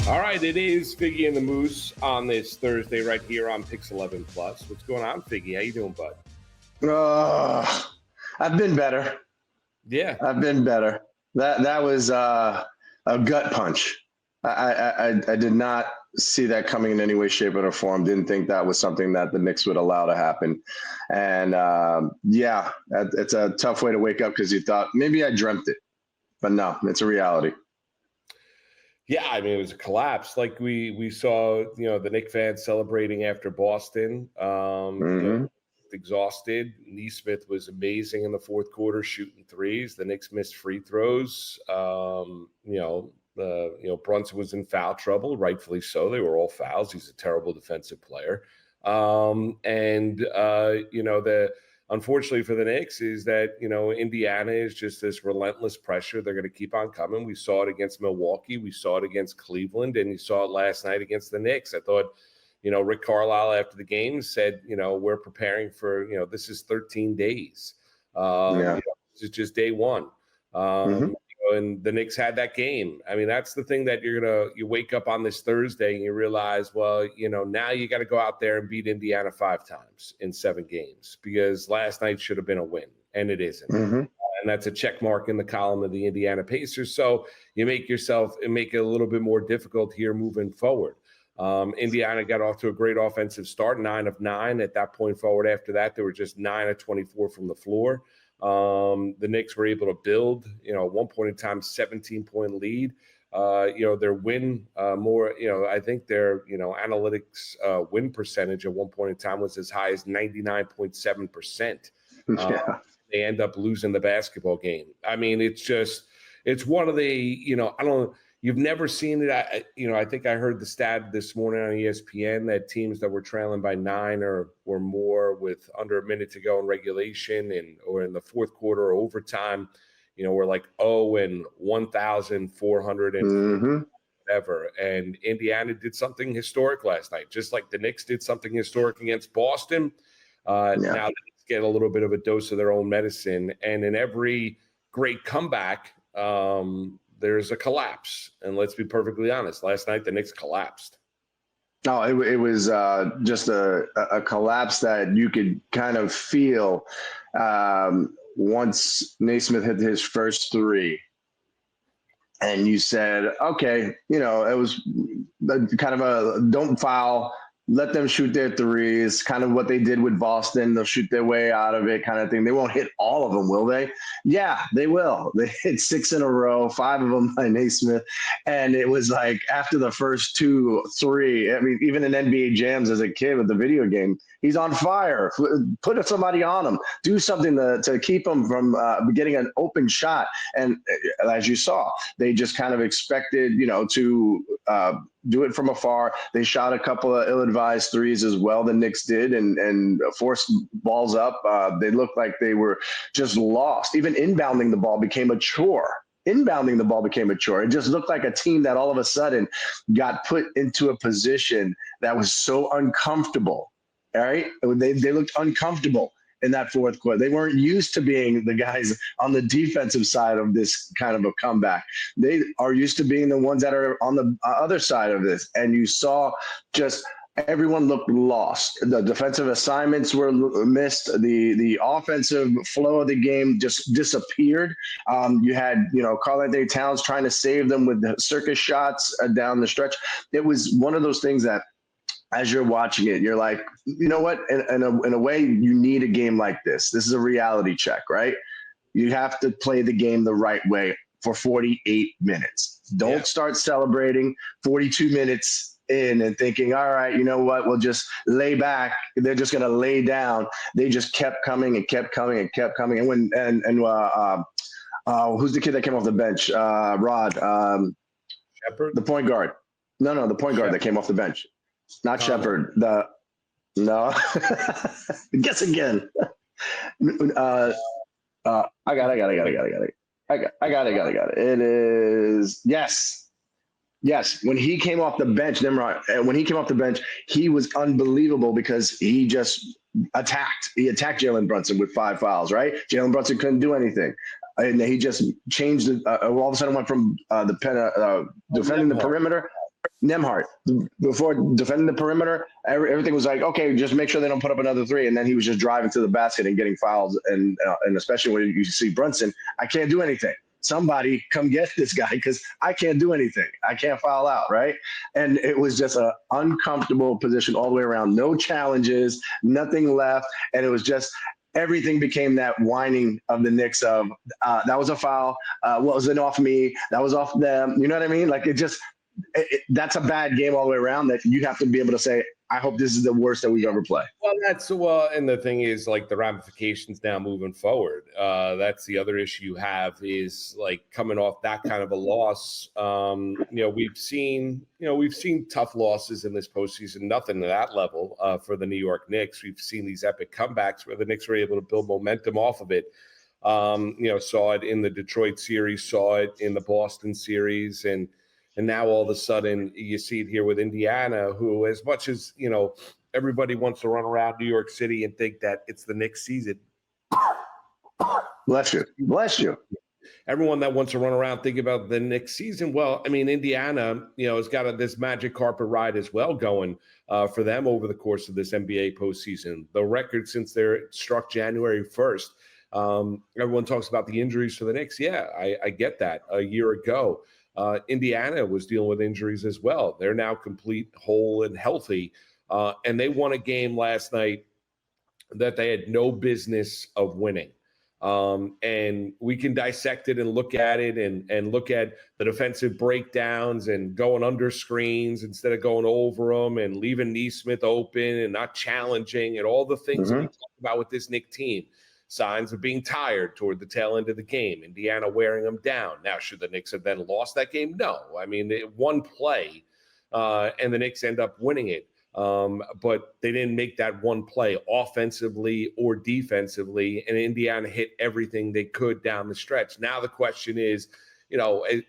All right, it is Figgie and the Moose on this Thursday right here on Pix 11 Plus. What's going on, Figgie? How you doing, bud? I've been better. Yeah, I've been better. That was a gut punch. I did not see that coming in any way, shape, or form. Didn't think that was something that the Knicks would allow to happen. And it's a tough way to wake up because you thought maybe I dreamt it, but no, it's a reality. yeah. I mean, it was a collapse. Like we saw, the Knicks fans celebrating after Boston. Exhausted. Nesmith was amazing in the fourth quarter, shooting threes. The Knicks missed free throws. Brunson was in foul trouble, rightfully so. They were all fouls. He's a terrible defensive player. Unfortunately for the Knicks is that, Indiana is just this relentless pressure. They're going to keep on coming. We saw it against Milwaukee. We saw it against Cleveland, and you saw it last night against the Knicks. I thought, Rick Carlisle after the game said, we're preparing for, this is 13 days. This is just day one. And the Knicks had that game. I mean, that's the thing that you wake up on this Thursday and you realize, well, now you got to go out there and beat Indiana 5 times in 7 games, because last night should have been a win, and it isn't. And that's a check mark in the column of the Indiana Pacers. So you make it a little bit more difficult here moving forward. Indiana got off to a great offensive start, 9 of 9 at that point forward. After that, they were just 9 of 24 from the floor. The Knicks were able to build, at one point in time, 17-point lead. Their win I think their, analytics win percentage at one point in time was as high as 99.7%. They end up losing the basketball game. I mean, it's one of the, you've never seen it. I think I heard the stat this morning on ESPN that teams that were trailing by 9 or more with under a minute to go in regulation or in the fourth quarter or overtime, were like 1,400 and whatever. And Indiana did something historic last night, just like the Knicks did something historic against Boston. Now the Knicks get a little bit of a dose of their own medicine. And in every great comeback, there's a collapse. And let's be perfectly honest, last night the Knicks collapsed. No, it was just a collapse that you could kind of feel once Naismith hit his first 3. And you said, okay, it was kind of a don't foul, let them shoot their threes, kind of what they did with Boston. They'll shoot their way out of it kind of thing. They won't hit all of them, will they? Yeah, they will. They hit 6 in a row, 5 of them by Naismith. And it was like after the first 2, 3, I mean, even in NBA jams as a kid with the video game, he's on fire. Put somebody on him. Do something to keep him from getting an open shot. And as you saw, they just kind of expected, to do it from afar. They shot a couple of ill-advised threes as well. The Knicks did, and forced balls up. They looked like they were just lost. Even inbounding the ball became a chore. It just looked like a team that all of a sudden got put into a position that was so uncomfortable. All right, they looked uncomfortable in that fourth quarter. They weren't used to being the guys on the defensive side of this kind of a comeback. They are used to being the ones that are on the other side of this. And you saw just everyone looked lost. The defensive assignments were missed. The offensive flow of the game just disappeared. You had, Karl-Anthony Towns trying to save them with the circus shots down the stretch. It was one of those things that, as you're watching it, you're like, you know what? In a way, you need a game like this. This is a reality check, right? You have to play the game the right way for 48 minutes. Don't start celebrating 42 minutes in and thinking, all right, you know what? We'll just lay back. They're just going to lay down. They just kept coming and kept coming and kept coming. And who's the kid that came off the bench? Rod. Shepherd? The point guard. No, the point guard that came off the bench. Not Shepherd. No. Guess again. I got it. It is yes. When he came off the bench, he was unbeliable because he just attacked. He attacked Jalen Brunson with 5 fouls. Right? Jalen Brunson couldn't do anything. And he just changed it. All of a sudden went from defending the perimeter. Nembhard, before defending the perimeter, everything was like, okay, just make sure they don't put up another three. And then he was just driving to the basket and getting fouls. And especially when you see Brunson, I can't do anything. Somebody come get this guy because I can't do anything. I can't foul out, right? And it was just an uncomfortable position all the way around. No challenges, nothing left. And it was just everything became that whining of the Knicks of that was a foul. What was it off me? That was off them. You know what I mean? Like that's a bad game all the way around that you have to be able to say, I hope this is the worst that we've ever played. Well, and the thing is, like, the ramifications now moving forward. That's the other issue you have is like coming off that kind of a loss. We've seen tough losses in this postseason, nothing to that level for the New York Knicks. We've seen these epic comebacks where the Knicks were able to build momentum off of it. Saw it in the Detroit series, saw it in the Boston series, and now all of a sudden you see it here with Indiana, who, as much as, everybody wants to run around New York City and think that it's the Knicks season. Bless you. Bless you. Everyone that wants to run around thinking about the Knicks season. Well, I mean, Indiana, has got this magic carpet ride as well going for them over the course of this NBA postseason. The record since they're struck January 1st. Everyone talks about the injuries for the Knicks. Yeah, I get that. A year ago, Indiana was dealing with injuries as well. They're now complete, whole, and healthy. And they won a game last night that they had no business of winning. And we can dissect it and look at it and look at the defensive breakdowns and going under screens instead of going over them and leaving Neesmith open and not challenging and all the things that we talk about with this Knicks team. Signs of being tired toward the tail end of the game. Indiana wearing them down. Now, should the Knicks have then lost that game? No. I mean, one play, and the Knicks end up winning it. But they didn't make that one play offensively or defensively, and Indiana hit everything they could down the stretch. Now the question is,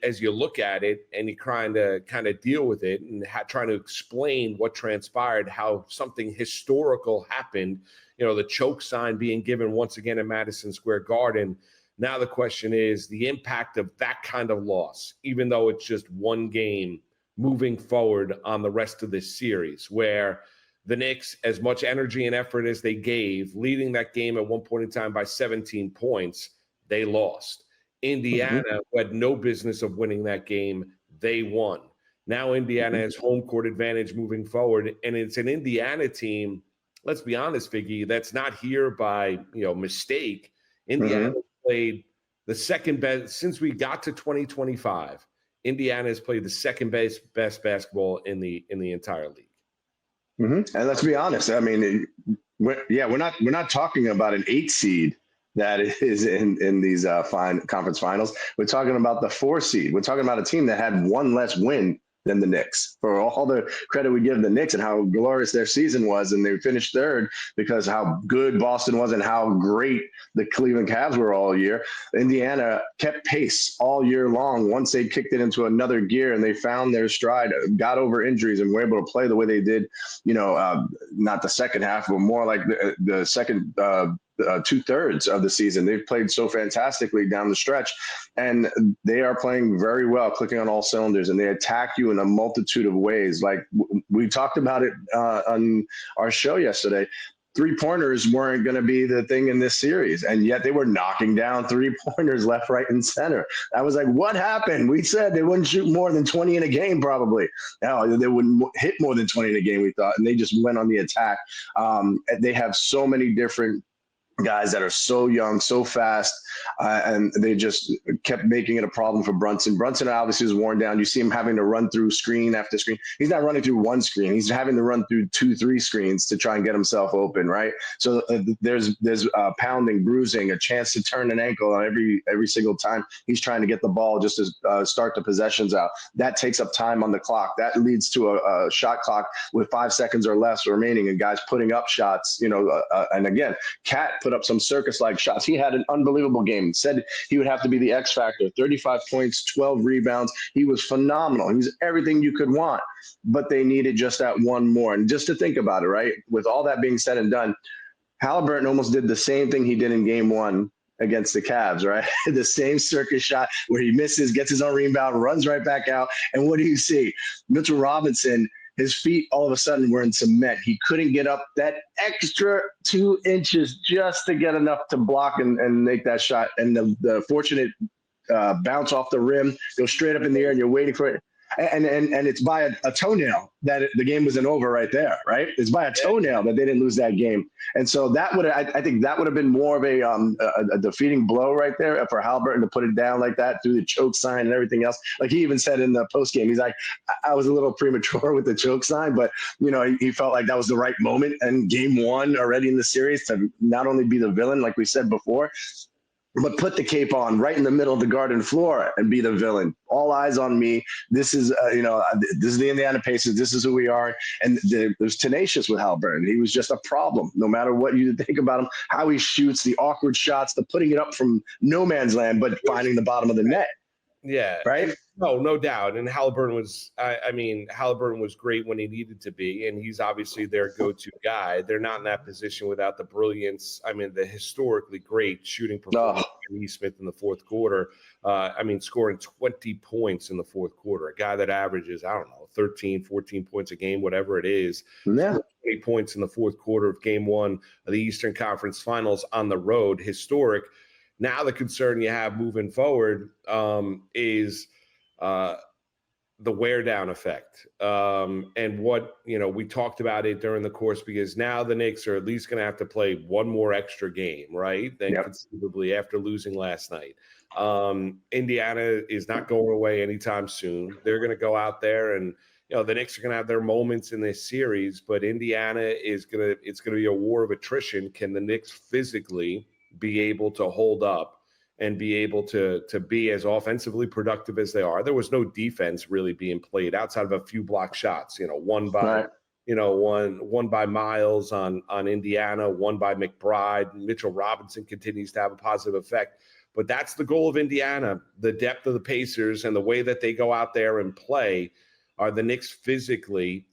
as you look at it and you're trying to kind of deal with it and trying to explain what transpired, how something historical happened, the choke sign being given once again in Madison Square Garden. Now the question is the impact of that kind of loss, even though it's just one game, moving forward on the rest of this series, where the Knicks, as much energy and effort as they gave, leading that game at one point in time by 17 points, they lost. Indiana, who had no business of winning that game, they won. Now Indiana has home court advantage moving forward, and it's an Indiana team, let's be honest, Figgie, that's not here by mistake. Indiana played the second best since we got to 2025. Indiana has played the second best basketball in the entire league. And let's be honest. I mean, we're not talking about an 8 seed that is in these conference finals. We're talking about the 4 seed. We're talking about a team that had one less win than the Knicks. For all the credit we give the Knicks and how glorious their season was, and they finished third because how good Boston was and how great the Cleveland Cavs were all year. Indiana kept pace all year long. Once they kicked it into another gear and they found their stride, got over injuries, and were able to play the way they did, not the second half, but more like the second 2/3 of the season. They've played so fantastically down the stretch, and they are playing very well, clicking on all cylinders, and they attack you in a multitude of ways. Like we talked about it on our show yesterday. 3-pointers weren't going to be the thing in this series, and yet they were knocking down 3-pointers left, right, and center. I was like, what happened? We said they wouldn't shoot more than 20 in a game, probably. No, they wouldn't hit more than 20 in a game, we thought, and they just went on the attack. They have so many different guys that are so young, so fast, and they just kept making it a problem for Brunson. Brunson obviously is worn down. You see him having to run through screen after screen. He's not running through one screen. He's having to run through 2-3 screens to try and get himself open, right? So there's pounding, bruising, a chance to turn an ankle on every single time he's trying to get the ball just to start the possessions out. That takes up time on the clock. That leads to a shot clock with 5 seconds or less remaining, and guys putting up shots, and again, Cat put up some circus-like shots. He had an unbelievable game. Said he would have to be the X factor. 35 points, 12 rebounds. He was phenomenal. He was everything you could want, but they needed just that one more. And just to think about it, right? With all that being said and done, Halliburton almost did the same thing he did in game 1 against the Cavs, right? The same circus shot where he misses, gets his own rebound, runs right back out. And what do you see? Mitchell Robinson, his feet all of a sudden were in cement. He couldn't get up that extra 2 inches just to get enough to block and make that shot. And the fortunate bounce off the rim, go straight up in the air, and you're waiting for it. And it's by a toenail that the game wasn't over right there, right? It's by a toenail that they didn't lose that game. And so that I think that would have been more of a defeating blow right there for Haliburton to put it down like that through the choke sign and everything else. Like he even said in the post game, he's like, I was a little premature with the choke sign, but he felt like that was the right moment. And game one already in the series to not only be the villain, like we said before, but put the cape on right in the middle of the garden floor and be the villain. All eyes on me. This is, this is the Indiana Pacers. This is who we are. And it was tenacious with Haliburton. He was just a problem, no matter what you think about him, how he shoots, the awkward shots, the putting it up from no man's land, but finding the bottom of the net. Yeah. Right? No doubt. And Haliburton was, Haliburton was great when he needed to be, and he's obviously their go-to guy. They're not in that position without the brilliance. The historically great shooting performance of E. Smith in the fourth quarter. Scoring 20 points in the fourth quarter. A guy that averages, 13, 14 points a game, whatever it is. Yeah. 20 points in the fourth quarter of game one of the Eastern Conference Finals on the road. Historic. Now the concern you have moving forward is the wear down effect. And what, we talked about it during the course, because now the Knicks are at least going to have to play one more extra game, right? Than conceivably after losing last night. Indiana is not going away anytime soon. They're going to go out there and, the Knicks are going to have their moments in this series, but Indiana it's going to be a war of attrition. Can the Knicks physically be able to hold up and be able to be as offensively productive as they are? There was no defense really being played outside of a few block shots, one by one by Miles on Indiana, one by McBride. Mitchell Robinson continues to have a positive effect. But that's the goal of Indiana. The depth of the Pacers and the way that they go out there and play are the Knicks physically,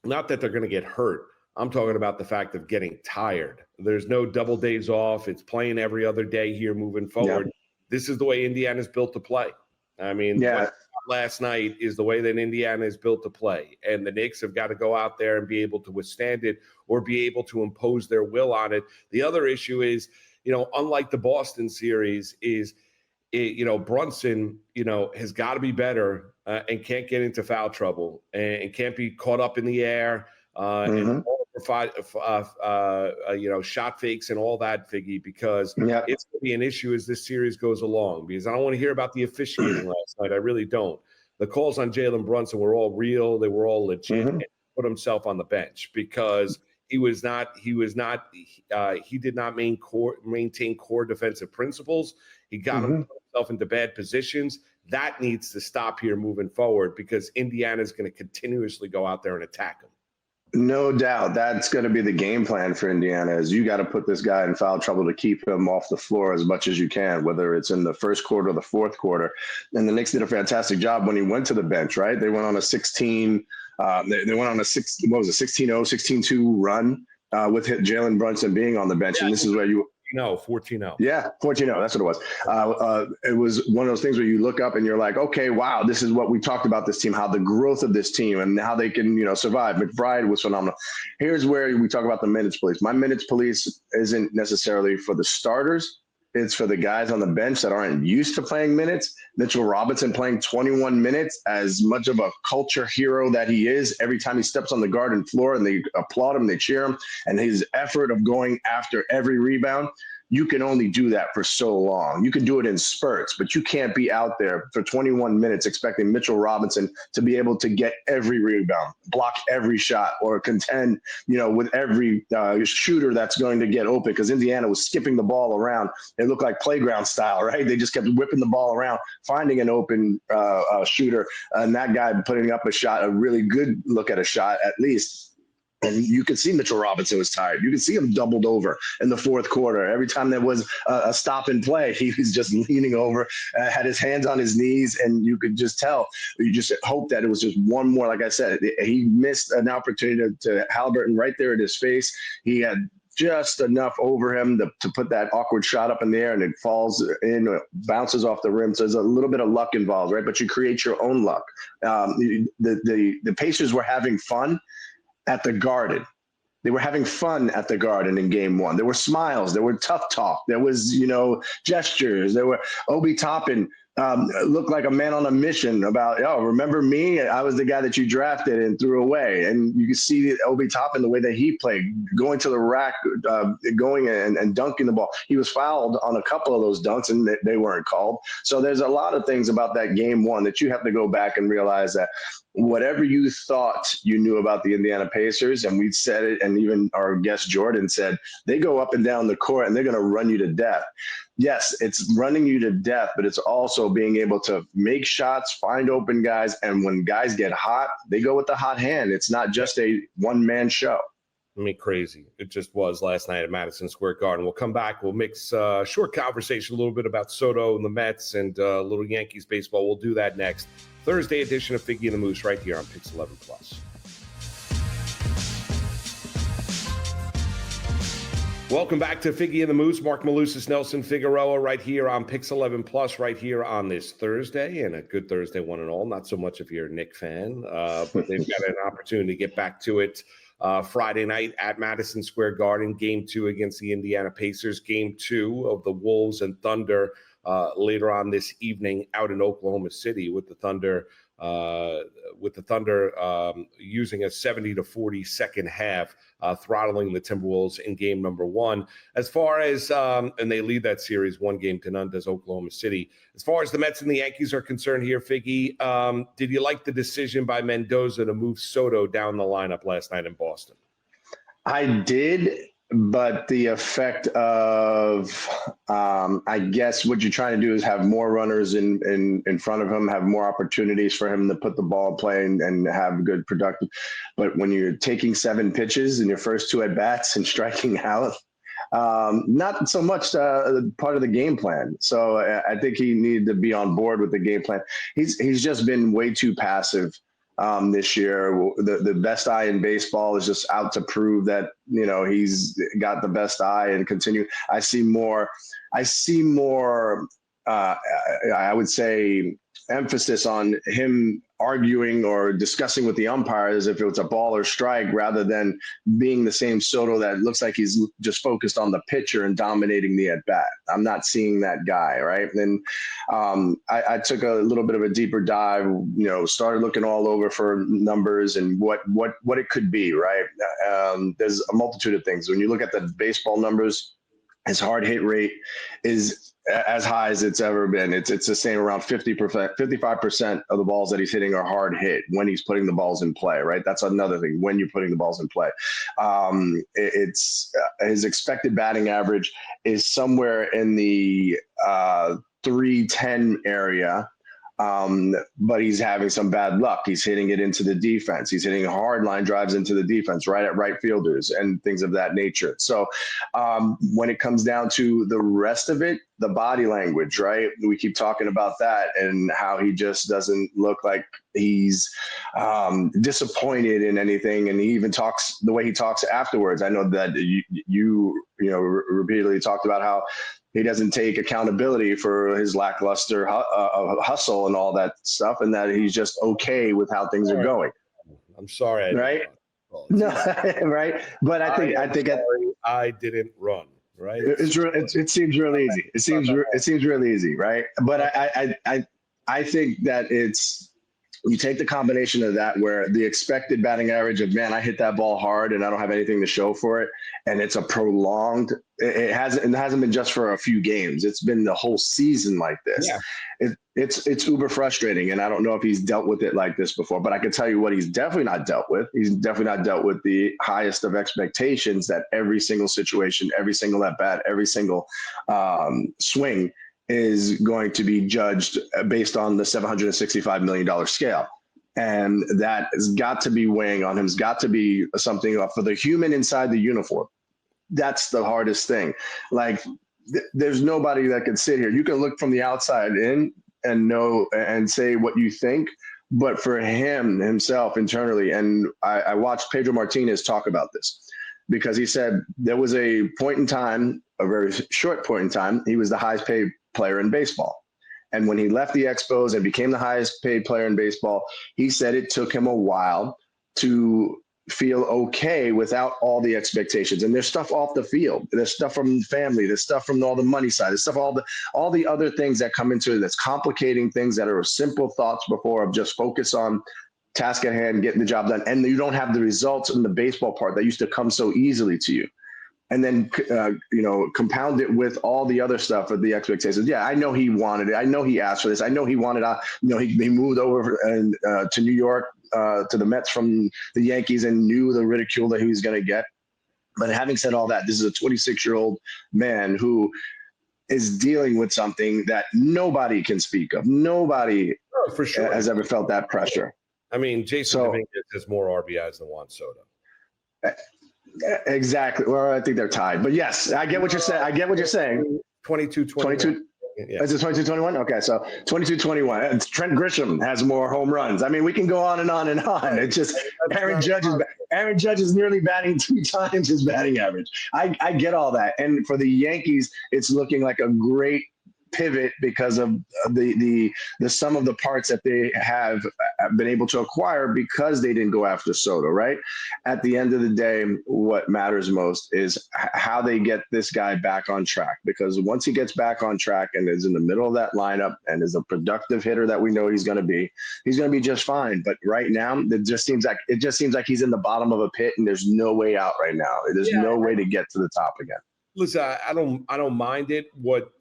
not that they're going to get hurt. I'm talking about the fact of getting tired. There's no double days off. It's playing every other day here moving forward. Yeah. This is the way Indiana's built to play. Last night is the way that Indiana is built to play. And the Knicks have got to go out there and be able to withstand it or be able to impose their will on it. The other issue is, unlike the Boston series, Brunson, has got to be better and can't get into foul trouble and can't be caught up in the air and shot fakes and all that, Figgy, because it's going to be an issue as this series goes along, because I don't want to hear about the officiating last night. I really don't. The calls on Jalen Brunson were all real. They were all legit. And put himself on the bench because he did not maintain core defensive principles. He got himself into bad positions. That needs to stop here moving forward, because Indiana is going to continuously go out there and attack him. No doubt. That's going to be the game plan for Indiana, is you got to put this guy in foul trouble to keep him off the floor as much as you can, whether it's in the first quarter or the fourth quarter. And the Knicks did a fantastic job when he went to the bench, right? They went on a 16 they went on a 16-0, 16-2 run with Jalen Brunson being on the bench. And this is where 14-0. Yeah, 14-0. That's what it was. It was one of those things where you look up and you're like, okay, wow, this is what we talked about this team, how the growth of this team and how they can, survive. McBride was phenomenal. Here's where we talk about the minutes police. My minutes police isn't necessarily for the starters. It's for the guys on the bench that aren't used to playing minutes. Mitchell Robinson playing 21 minutes, as much of a culture hero that he is. Every time he steps on the garden floor and they applaud him, they cheer him, and his effort of going after every rebound. You can only do that for so long. You can do it in spurts, but you can't be out there for 21 minutes expecting Mitchell Robinson to be able to get every rebound, block every shot, or contend, with every shooter that's going to get open, because Indiana was skipping the ball around. It looked like playground style, right? They just kept whipping the ball around, finding an open shooter, and that guy putting up a shot, a really good look at a shot at least. And you could see Mitchell Robinson was tired. You could see him doubled over in the fourth quarter. Every time there was a stop and play, he was just leaning over, had his hands on his knees, and you could just tell. You just hope that it was just one more. Like I said, he missed an opportunity to Haliburton right there at his face. He had just enough over him to put that awkward shot up in the air, and it falls in, bounces off the rim. So there's a little bit of luck involved, right? But you create your own luck. The Pacers were having fun at the Garden. They were having fun at the Garden in game one. There were smiles. There were tough talk. There was, gestures. There were Obi Toppin looked like a man on a mission about, remember me? I was the guy that you drafted and threw away. And you can see Obi Toppin, the way that he played, going to the rack, going and dunking the ball. He was fouled on a couple of those dunks, and they weren't called. So there's a lot of things about that game one that you have to go back and realize that whatever you thought you knew about the Indiana Pacers, and we said it, and even our guest Jordan said, they go up and down the court and they're going to run you to death. Yes, it's running you to death, but it's also being able to make shots, find open guys, and when guys get hot, they go with the hot hand. It's not just a one-man show. I mean, crazy. It just was last night at Madison Square Garden. We'll come back. We'll mix a short conversation, a little bit about Soto and the Mets and a little Yankees baseball. We'll do that next. Thursday edition of Figgie and the Moose right here on Pix 11 Plus. Welcome back to Figgie and the Moose. Marc, Malusis, Nelson, Figueroa right here on Pix 11 Plus right here on this Thursday, and a good Thursday one and all. Not so much if you're a Knicks fan, but they've got an opportunity to get back to it Friday night at Madison Square Garden. Game 2 against the Indiana Pacers. Game 2 of the Wolves and Thunder later on this evening out in Oklahoma City with the Thunder using a 70-40 second half, throttling the Timberwolves in game number 1. As far as and they lead that series 1-0 does Oklahoma City. As far as the Mets and the Yankees are concerned here, Figgy, did you like the decision by Mendoza to move Soto down the lineup last night in Boston? I did. But the effect of, I guess what you're trying to do is have more runners in front of him, have more opportunities for him to put the ball in play and have good productive. But when you're taking 7 pitches in your first 2 at-bats and striking out, not so much part of the game plan. So I think he needed to be on board with the game plan. He's just been way too passive. This year, the best eye in baseball is just out to prove that, he's got the best eye and continue. I see more, I would say, emphasis on him arguing or discussing with the umpires if it was a ball or strike, rather than being the same Soto that looks like he's just focused on the pitcher and dominating the at-bat. I'm not seeing that guy, right? And I took a little bit of a deeper dive, started looking all over for numbers and what it could be, right? There's a multitude of things. When you look at the baseball numbers, his hard hit rate is as high as it's ever been. It's the same, around 55% of the balls that he's hitting are hard hit when he's putting the balls in play, right? That's another thing, when you're putting the balls in play. It's his expected batting average is somewhere in the 310 area. But he's having some bad luck. He's hitting it into the defense. He's hitting hard line drives into the defense, right at right fielders and things of that nature. So when it comes down to the rest of it, the body language, right? We keep talking about that and how he just doesn't look like he's disappointed in anything. And he even talks the way he talks afterwards. I know that you repeatedly talked about how he doesn't take accountability for his lackluster hustle and all that stuff, and that he's just okay with how things are going. I'm sorry. Right? No, right? But I think I didn't run. Right? It seems really easy. It seems really easy, right? But I think that you take the combination of that, where the expected batting average of, man, I hit that ball hard and I don't have anything to show for it, and it's a prolonged. It hasn't been just for a few games. It's been the whole season like this. Yeah. It's uber frustrating, and I don't know if he's dealt with it like this before. But I can tell you what he's definitely not dealt with. He's definitely not dealt with the highest of expectations, that every single situation, every single at bat, every single swing is going to be judged based on the $765 million scale. And that has got to be weighing on him. It's got to be something for the human inside the uniform. That's the hardest thing. Like, there's nobody that can sit here. You can look from the outside in and know and say what you think, but for himself internally, and I watched Pedro Martinez talk about this. because he said there was a point in time, a very short point in time, he was the highest paid player in baseball. And when he left the Expos and became the highest paid player in baseball, he said it took him a while to feel okay without all the expectations. And there's stuff off the field. There's stuff from family. There's stuff from all the money side. There's stuff, all the other things that come into it that's complicating things that are simple thoughts before of just focus on task at hand, getting the job done. And you don't have the results in the baseball part that used to come so easily to you. And then, compound it with all the other stuff of the expectations. Yeah, I know he wanted it. I know he asked for this. I know he wanted out. He moved over to New York, to the Mets from the Yankees, and knew the ridicule that he was going to get. But having said all that, this is a 26-year-old man who is dealing with something that nobody can speak of. Nobody for sure has ever felt that pressure. I mean, Jason Dominguez has more RBIs than Juan Soto. Exactly. Well, I think they're tied. But yes, I get what you're saying. 22-21. Yeah. Is it 22-21? Okay, so 22-21. Trent Grisham has more home runs. I mean, we can go on and on and on. It's just Aaron Judge is nearly batting 2 times his batting average. I get all that. And for the Yankees, it's looking like a great pivot because of the sum of the parts that they have been able to acquire because they didn't go after Soto, right? At the end of the day, what matters most is how they get this guy back on track, because once he gets back on track and is in the middle of that lineup and is a productive hitter that we know he's going to be just fine. But right now, it just seems like he's in the bottom of a pit and there's no way out right now. There's no way to get to the top again. Listen, I don't mind it. What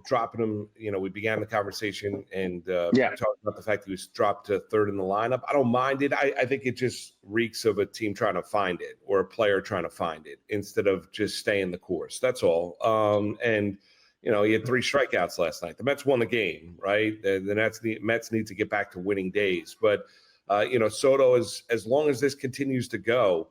dropping him? We began the conversation and talking about the fact that he was dropped to third in the lineup. I don't mind it. I think it just reeks of a team trying to find it or a player trying to find it instead of just staying the course. That's all. And he had 3 strikeouts last night. The Mets won the game, right? The Mets need to get back to winning days. But Soto, as long as this continues to go,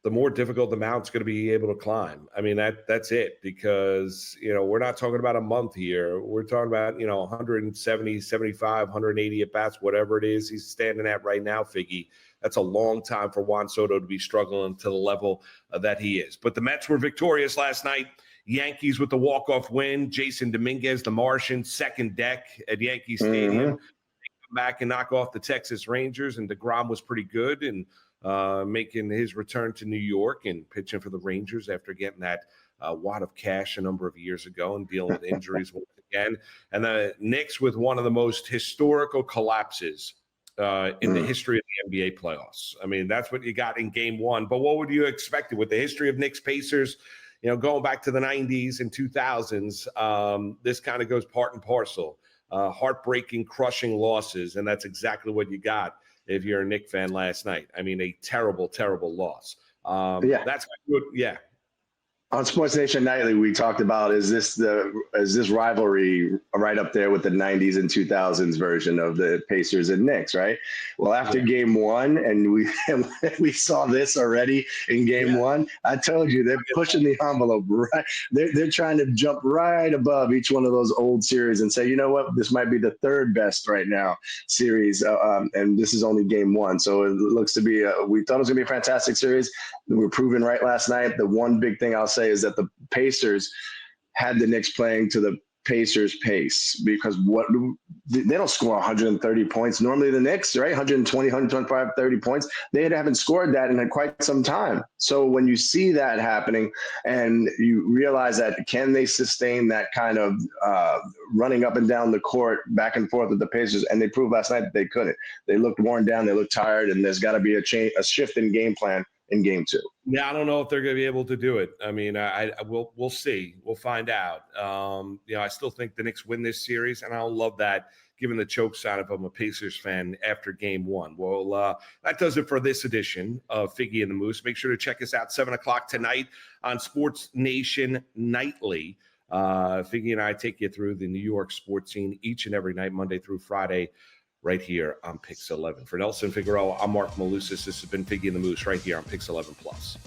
the more difficult the mount's going to be able to climb. I mean, that's it, because, we're not talking about a month here. We're talking about, 170, 75, 180 at bats, whatever it is he's standing at right now, Figgy. That's a long time for Juan Soto to be struggling to the level that he is. But the Mets were victorious last night. Yankees with the walk-off win. Jason Dominguez, the Martian, second deck at Yankee Stadium. They come back and knock off the Texas Rangers, and DeGrom was pretty good and making his return to New York and pitching for the Rangers after getting that wad of cash a number of years ago and dealing with injuries once again. And the Knicks with one of the most historical collapses in the history of the NBA playoffs. I mean, that's what you got in game 1. But what would you expect with the history of Knicks Pacers, going back to the 90s and 2000s? This kind of goes part and parcel. Heartbreaking, crushing losses. And that's exactly what you got if you're a Knicks fan last night. I mean, a terrible, terrible loss. That's good. Yeah. On Sports Nation Nightly, we talked about, is this rivalry right up there with the 90s and 2000s version of the Pacers and Knicks, right? Well, after game 1, and we saw this already in game 1, I told you they're pushing the envelope, right? They're trying to jump right above each one of those old series and say, you know what, this might be the 3rd best right now series, and this is only game 1. So it looks to be, we thought it was going to be a fantastic series. We were proven right last night. The one big thing I'll say is that the Pacers had the Knicks playing to the Pacers pace, because they don't score 130 points. Normally the Knicks, right, 120, 125, 30 points. They haven't scored that in quite some time. So when you see that happening and you realize that, can they sustain that kind of running up and down the court, back and forth with the Pacers? And they proved last night that they couldn't. They looked worn down. They looked tired, and there's got to be a shift in game plan in game 2. Yeah, I don't know if they're going to be able to do it. I mean, we'll see. We'll find out. I still think the Knicks win this series, and I don't love that, given the choke sign if I'm a Pacers fan after game 1. Well, that does it for this edition of Figgie and the Moose. Make sure to check us out 7 o'clock tonight on Sports Nation Nightly. Figgie and I take you through the New York sports scene each and every night, Monday through Friday, right here on Pix 11. For Nelson Figueroa, I'm Marc Malusis. This has been Figgie and the Moose right here on Pix 11 Plus.